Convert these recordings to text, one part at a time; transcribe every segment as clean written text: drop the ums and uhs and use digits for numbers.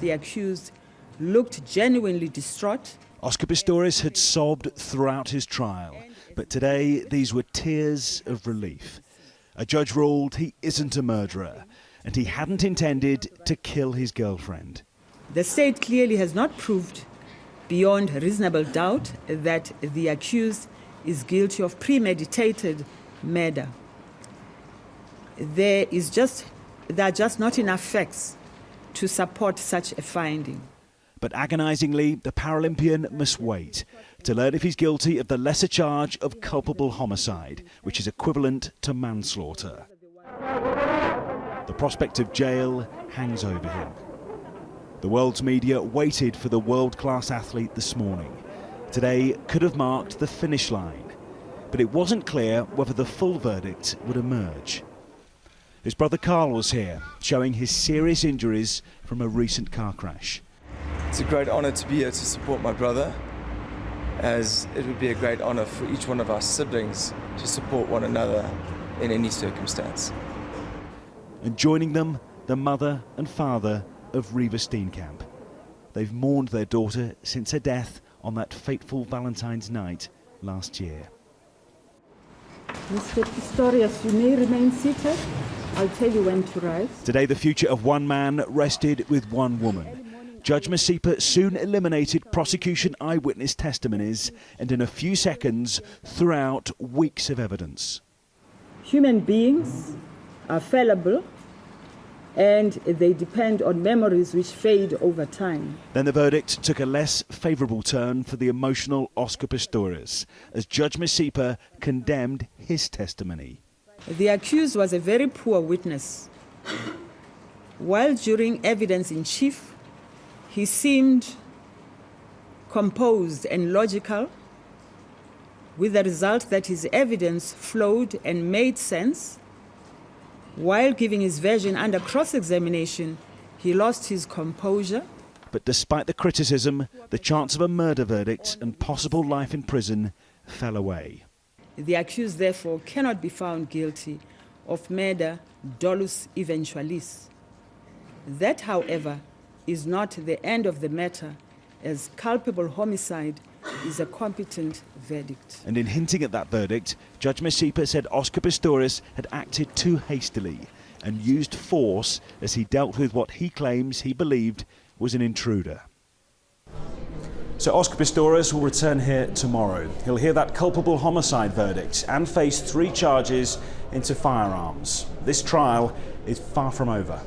The accused looked genuinely distraught. Oscar Pistorius had sobbed throughout his trial, but today these were tears of relief. A judge ruled he isn't a murderer, and he hadn't intended to kill his girlfriend. The state clearly has not proved beyond reasonable doubt that the accused is guilty of premeditated murder. There are just not enough facts to support such a finding. But agonisingly, the Paralympian must wait to learn if he's guilty of the lesser charge of culpable homicide, which is equivalent to manslaughter. The prospect of jail hangs over him. The world's media waited for the world-class athlete this morning. Today could have marked the finish line, but it wasn't clear whether the full verdict would emerge. His brother Carl was here, showing his serious injuries from a recent car crash. It's a great honour to be here to support my brother, as it would be a great honour for each one of our siblings to support one another in any circumstance. And joining them, the mother and father of Reva Steenkamp. They've mourned their daughter since her death on that fateful Valentine's night last year. Mr. Pistorius, you may remain seated. I'll tell you when to rise. Today, the future of one man rested with one woman. Judge Masipa soon eliminated prosecution eyewitness testimonies and in a few seconds threw out weeks of evidence. Human beings are fallible and they depend on memories which fade over time. Then the verdict took a less favourable turn for the emotional Oscar Pistorius as Judge Masipa condemned his testimony. The accused was a very poor witness. While during evidence in chief, he seemed composed and logical, with the result that his evidence flowed and made sense. While giving his version under cross-examination, he lost his composure. But despite the criticism, the chance of a murder verdict and possible life in prison fell away. The accused, therefore, cannot be found guilty of murder dolus eventualis. That, however, is not the end of the matter, as culpable homicide is a competent verdict. And in hinting at that verdict, Judge Masipa said Oscar Pistorius had acted too hastily and used force as he dealt with what he claims he believed was an intruder. So Oscar Pistorius will return here tomorrow. He'll hear that culpable homicide verdict and face 3 charges into firearms. This trial is far from over.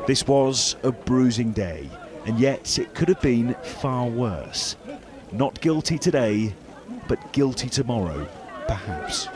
This was a bruising day, and yet it could have been far worse. Not guilty today, but guilty tomorrow, perhaps.